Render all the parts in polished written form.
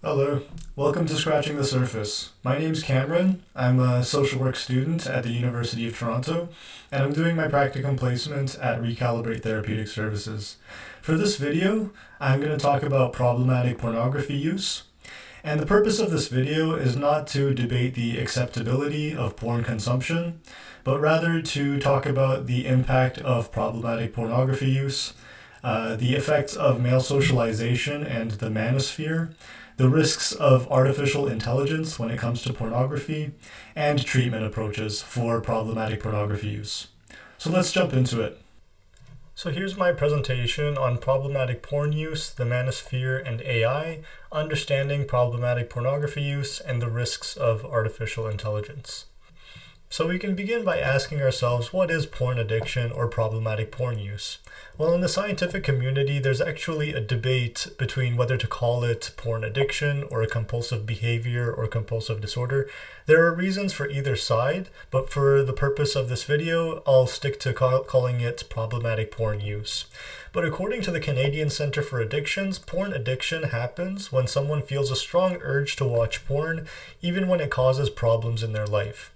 Hello, welcome to Scratching the Surface. My name's Kamron. I'm a social work student at the University of Toronto, and I'm doing my practicum placement at Recalibrate Therapeutic Services. For this video, I'm going to talk about problematic pornography use. And the purpose of this video is not to debate the acceptability of porn consumption, but rather to talk about the impact of problematic pornography use, the effects of male socialization and the manosphere, the risks of artificial intelligence when it comes to pornography, and treatment approaches for problematic pornography use. So let's jump into it. So here's my presentation on problematic porn use, the manosphere, and AI, understanding problematic pornography use and the risks of artificial intelligence. So we can begin by asking ourselves, what is porn addiction or problematic porn use? Well, in the scientific community, there's actually a debate between whether to call it porn addiction or a compulsive behavior or compulsive disorder. There are reasons for either side, but for the purpose of this video, I'll stick to calling it problematic porn use. But according to the Canadian Centre for Addictions, porn addiction happens when someone feels a strong urge to watch porn, even when it causes problems in their life.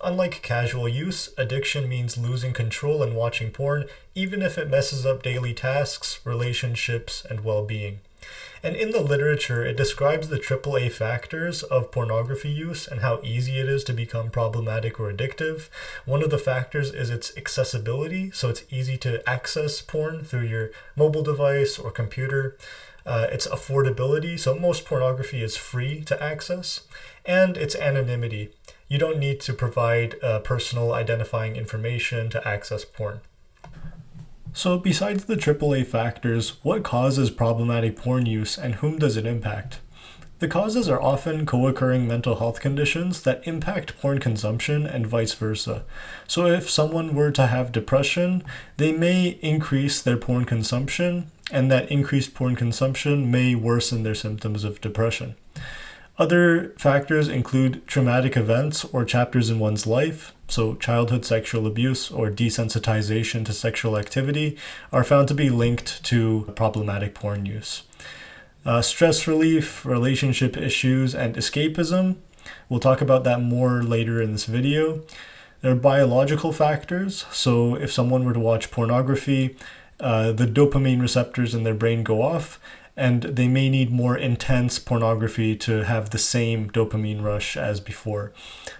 Unlike casual use, addiction means losing control and watching porn, even if it messes up daily tasks, relationships, and well-being. And in the literature, it describes the AAA factors of pornography use and how easy it is to become problematic or addictive. One of the factors is its accessibility, so it's easy to access porn through your mobile device or computer. Its affordability, so most pornography is free to access, and its anonymity. You don't need to provide personal identifying information to access porn. So besides the AAA factors, what causes problematic porn use and whom does it impact? The causes are often co-occurring mental health conditions that impact porn consumption and vice versa. So if someone were to have depression, they may increase their porn consumption, and that increased porn consumption may worsen their symptoms of depression. Other factors include traumatic events or chapters in one's life, so childhood sexual abuse or desensitization to sexual activity are found to be linked to problematic porn use. Stress relief, relationship issues, and escapism. We'll talk about that more later in this video. There are biological factors, so if someone were to watch pornography, the dopamine receptors in their brain go off, and they may need more intense pornography to have the same dopamine rush as before.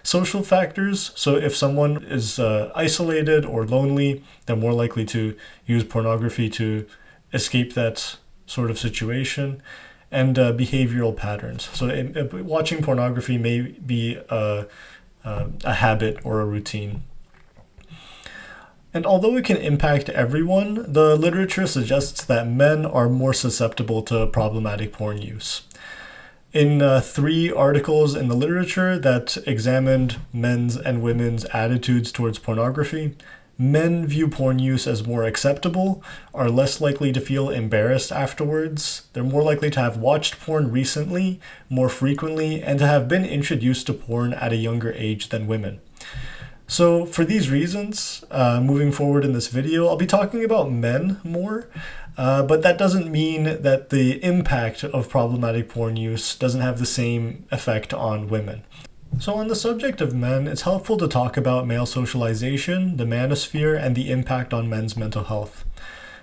Social factors, so if someone is isolated or lonely, they're more likely to use pornography to escape that sort of situation. And behavioral patterns. So watching pornography may be a habit or a routine. And although it can impact everyone, the literature suggests that men are more susceptible to problematic porn use. In 3 articles in the literature that examined men's and women's attitudes towards pornography, men view porn use as more acceptable, are less likely to feel embarrassed afterwards, they're more likely to have watched porn recently, more frequently, and to have been introduced to porn at a younger age than women. So for these reasons, moving forward in this video, I'll be talking about men more, but that doesn't mean that the impact of problematic porn use doesn't have the same effect on women. So on the subject of men, it's helpful to talk about male socialization, the manosphere, and the impact on men's mental health.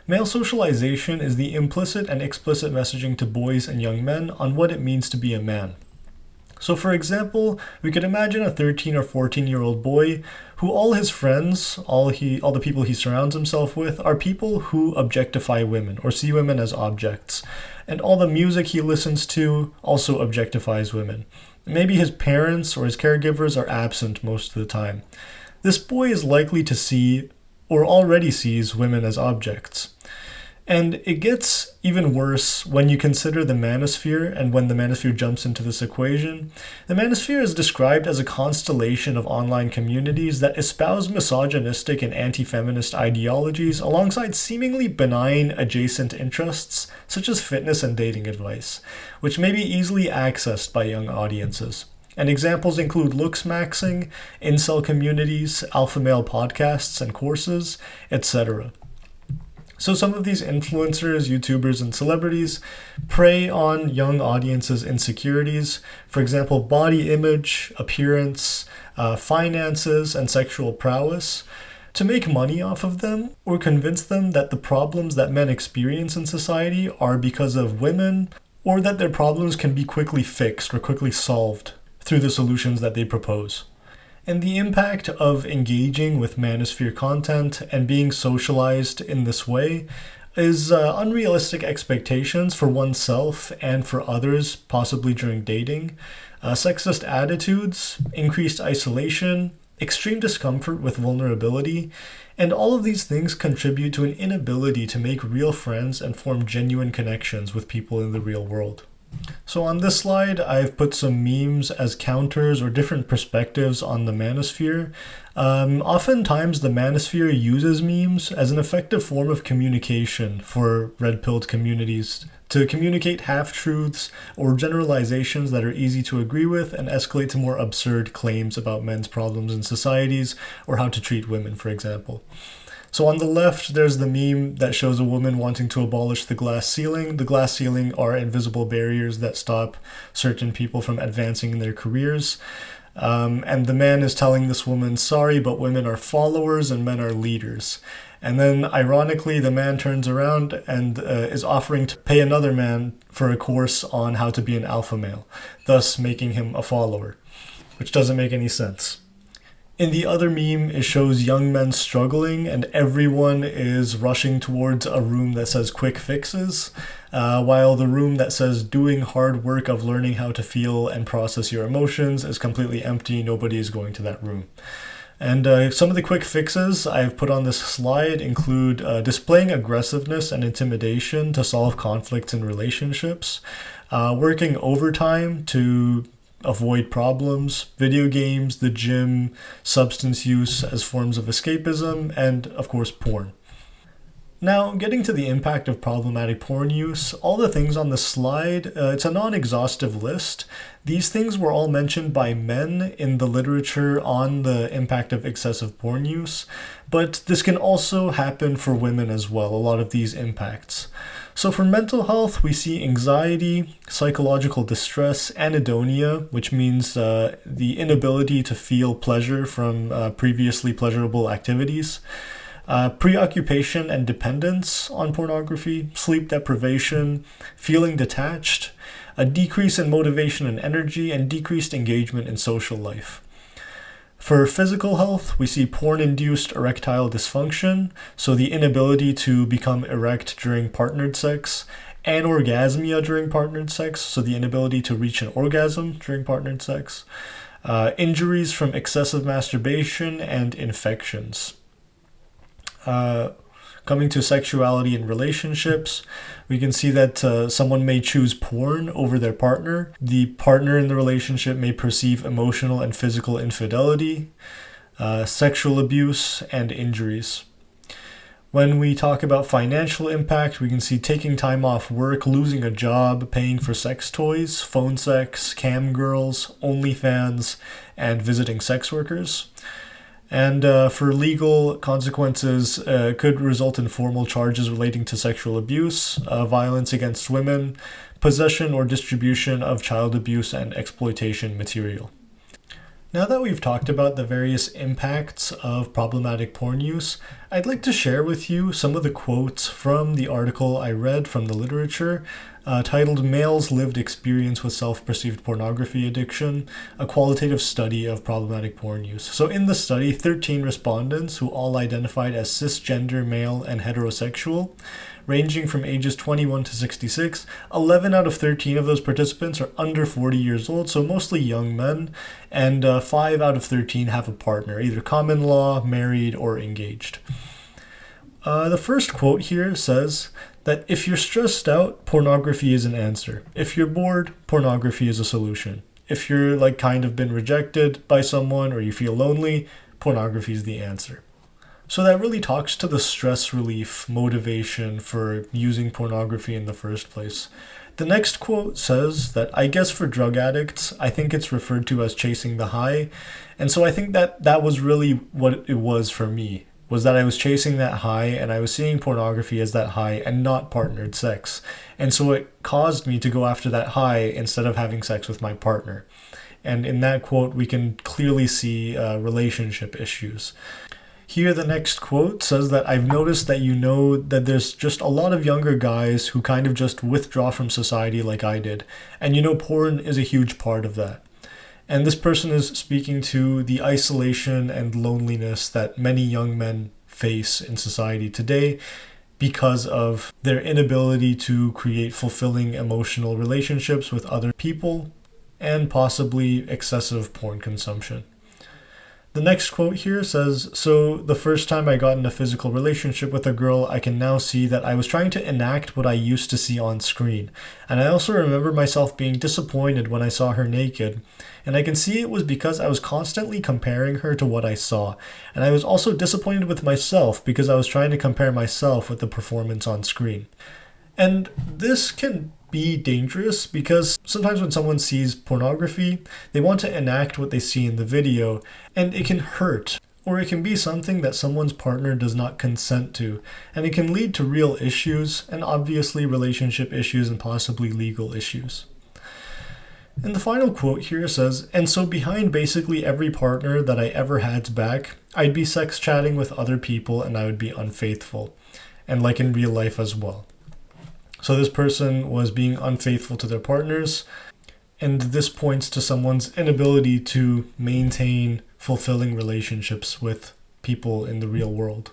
Male socialization is the implicit and explicit messaging to boys and young men on what it means to be a man. So for example, we could imagine a 13 or 14-year-old boy who all his friends, all the people he surrounds himself with, are people who objectify women or see women as objects. And all the music he listens to also objectifies women. Maybe his parents or his caregivers are absent most of the time. This boy is likely to see, or already sees, women as objects. And it gets even worse when you consider the manosphere and when the manosphere jumps into this equation. The manosphere is described as a constellation of online communities that espouse misogynistic and anti-feminist ideologies alongside seemingly benign adjacent interests such as fitness and dating advice, which may be easily accessed by young audiences. And examples include looks-maxing, incel communities, alpha male podcasts and courses, etc. So some of these influencers, YouTubers, and celebrities prey on young audiences' insecurities. For example, body image, appearance, finances, and sexual prowess, to make money off of them or convince them that the problems that men experience in society are because of women, or that their problems can be quickly fixed or quickly solved through the solutions that they propose. And the impact of engaging with manosphere content and being socialized in this way is unrealistic expectations for oneself and for others, possibly during dating, sexist attitudes, increased isolation, extreme discomfort with vulnerability, and all of these things contribute to an inability to make real friends and form genuine connections with people in the real world. So on this slide, I've put some memes as counters or different perspectives on the manosphere. Oftentimes, the manosphere uses memes as an effective form of communication for red-pilled communities to communicate half-truths or generalizations that are easy to agree with and escalate to more absurd claims about men's problems in societies or how to treat women, for example. So on the left, there's the meme that shows a woman wanting to abolish the glass ceiling. The glass ceiling are invisible barriers that stop certain people from advancing in their careers. And the man is telling this woman, sorry, but women are followers and men are leaders. And then, ironically, the man turns around and is offering to pay another man for a course on how to be an alpha male, thus making him a follower, which doesn't make any sense. In the other meme, it shows young men struggling and everyone is rushing towards a room that says quick fixes, while the room that says doing hard work of learning how to feel and process your emotions is completely empty. Nobody is going to that room. And some of the quick fixes I've put on this slide include displaying aggressiveness and intimidation to solve conflicts in relationships, working overtime to avoid problems, video games, the gym, substance use as forms of escapism, and of course porn. Now, getting to the impact of problematic porn use, all the things on the slide, it's a non-exhaustive list. These things were all mentioned by men in the literature on the impact of excessive porn use, but this can also happen for women as well, a lot of these impacts. So for mental health, we see anxiety, psychological distress, anhedonia, which means the inability to feel pleasure from previously pleasurable activities, preoccupation and dependence on pornography, sleep deprivation, feeling detached, a decrease in motivation and energy, and decreased engagement in social life. For physical health, we see porn-induced erectile dysfunction, so the inability to become erect during partnered sex, anorgasmia during partnered sex, so the inability to reach an orgasm during partnered sex, injuries from excessive masturbation, and infections. Coming to sexuality and relationships, we can see that someone may choose porn over their partner. The partner in the relationship may perceive emotional and physical infidelity, sexual abuse, and injuries. When we talk about financial impact, we can see taking time off work, losing a job, paying for sex toys, phone sex, cam girls, OnlyFans, and visiting sex workers. And for legal consequences, could result in formal charges relating to sexual abuse, violence against women, possession or distribution of child abuse and exploitation material. Now that we've talked about the various impacts of problematic porn use, I'd like to share with you some of the quotes from the article I read from the literature titled Males' Lived Experience with Self-Perceived Pornography Addiction, a Qualitative Study of Problematic Porn Use. So in the study, 13 respondents who all identified as cisgender, male, and heterosexual, ranging from ages 21 to 66, 11 out of 13 of those participants are under 40 years old, so mostly young men, and 5 out of 13 have a partner, either common law, married, or engaged. The first quote here says that if you're stressed out, pornography is an answer. If you're bored, pornography is a solution. If you're kind of been rejected by someone or you feel lonely, pornography is the answer. So that really talks to the stress relief motivation for using pornography in the first place. The next quote says that I guess for drug addicts, I think it's referred to as chasing the high. And so I think that was really what it was for me. was that I was chasing that high and I was seeing pornography as that high and not partnered sex. And so it caused me to go after that high instead of having sex with my partner. And in that quote, we can clearly see relationship issues. Here, the next quote says that I've noticed that you know that there's just a lot of younger guys who kind of just withdraw from society like I did. And you know, porn is a huge part of that. And this person is speaking to the isolation and loneliness that many young men face in society today because of their inability to create fulfilling emotional relationships with other people and possibly excessive porn consumption. The next quote here says, so the first time I got in a physical relationship with a girl, I can now see that I was trying to enact what I used to see on screen. And I also remember myself being disappointed when I saw her naked. And I can see it was because I was constantly comparing her to what I saw. And I was also disappointed with myself because I was trying to compare myself with the performance on screen. And this can be dangerous because sometimes when someone sees pornography, they want to enact what they see in the video, and it can hurt, or it can be something that someone's partner does not consent to, and it can lead to real issues, and obviously relationship issues and possibly legal issues. And the final quote here says, and so behind basically every partner that I ever had's back, I'd be sex chatting with other people and I would be unfaithful, and like in real life as well. So this person was being unfaithful to their partners, and this points to someone's inability to maintain fulfilling relationships with people in the real world.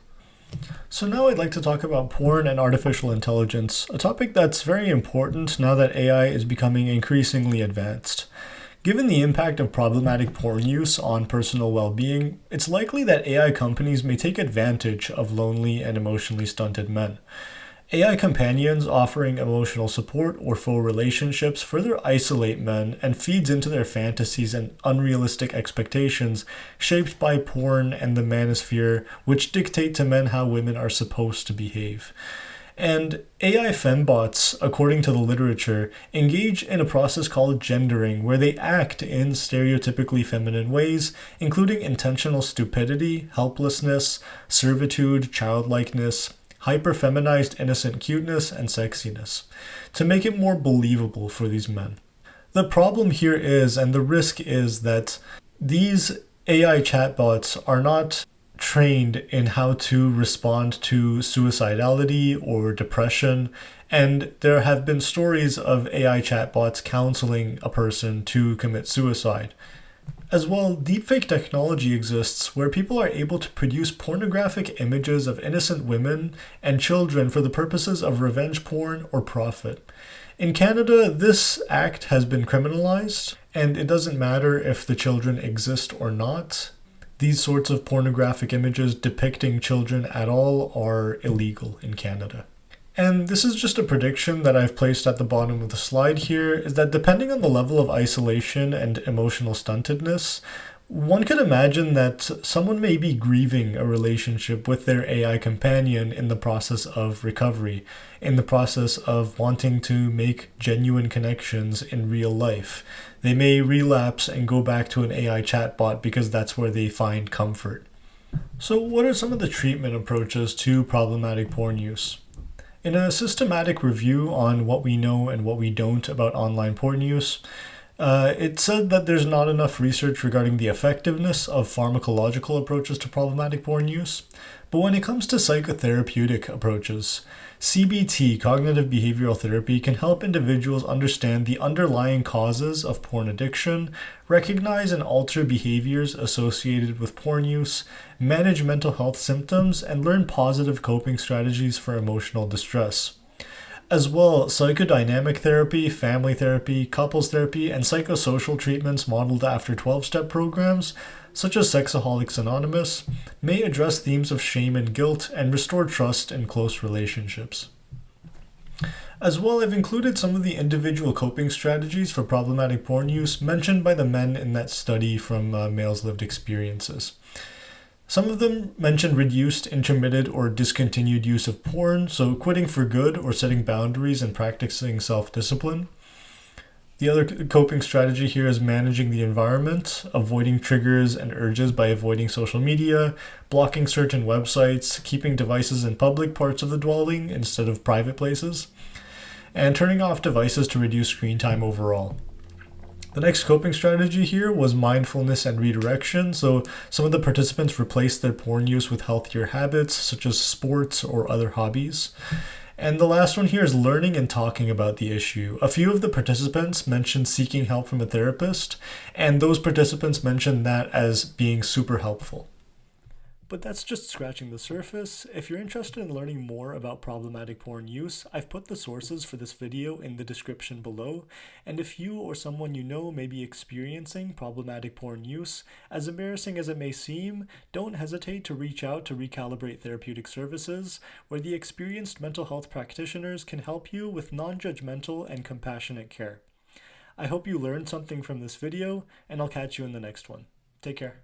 So now I'd like to talk about porn and artificial intelligence, a topic that's very important now that AI is becoming increasingly advanced. Given the impact of problematic porn use on personal well-being, it's likely that AI companies may take advantage of lonely and emotionally stunted men. AI companions offering emotional support or faux relationships further isolate men and feeds into their fantasies and unrealistic expectations shaped by porn and the manosphere, which dictate to men how women are supposed to behave. And AI fembots, according to the literature, engage in a process called gendering, where they act in stereotypically feminine ways, including intentional stupidity, helplessness, servitude, childlikeness, hyper-feminized innocent cuteness, and sexiness, to make it more believable for these men. The problem here is, and the risk is, that these AI chatbots are not trained in how to respond to suicidality or depression, and there have been stories of AI chatbots counseling a person to commit suicide. As well, deepfake technology exists where people are able to produce pornographic images of innocent women and children for the purposes of revenge porn or profit. In Canada, this act has been criminalized, and it doesn't matter if the children exist or not. These sorts of pornographic images depicting children at all are illegal in Canada. And this is just a prediction that I've placed at the bottom of the slide here, is that depending on the level of isolation and emotional stuntedness, one could imagine that someone may be grieving a relationship with their AI companion in the process of recovery, in the process of wanting to make genuine connections in real life. They may relapse and go back to an AI chatbot because that's where they find comfort. So what are some of the treatment approaches to problematic porn use? In a systematic review on what we know and what we don't about online porn use, it said that there's not enough research regarding the effectiveness of pharmacological approaches to problematic porn use. But when it comes to psychotherapeutic approaches, CBT, cognitive behavioral therapy, can help individuals understand the underlying causes of porn addiction, recognize and alter behaviors associated with porn use, manage mental health symptoms, and learn positive coping strategies for emotional distress. As well, psychodynamic therapy, family therapy, couples therapy, and psychosocial treatments modeled after 12-step programs, such as Sexaholics Anonymous, may address themes of shame and guilt and restore trust in close relationships. As well, I've included some of the individual coping strategies for problematic porn use mentioned by the men in that study from Males' Lived Experiences. Some of them mention reduced, intermittent, or discontinued use of porn, so quitting for good or setting boundaries and practicing self-discipline. The other coping strategy here is managing the environment, avoiding triggers and urges by avoiding social media, blocking certain websites, keeping devices in public parts of the dwelling instead of private places, and turning off devices to reduce screen time overall. The next coping strategy here was mindfulness and redirection. So some of the participants replaced their porn use with healthier habits, such as sports or other hobbies. And the last one here is learning and talking about the issue. A few of the participants mentioned seeking help from a therapist, and those participants mentioned that as being super helpful. But that's just scratching the surface. If you're interested in learning more about problematic porn use, I've put the sources for this video in the description below. And if you or someone you know may be experiencing problematic porn use, as embarrassing as it may seem, don't hesitate to reach out to Recalibrate Therapeutic Services, where the experienced mental health practitioners can help you with non-judgmental and compassionate care. I hope you learned something from this video, and I'll catch you in the next one. Take care.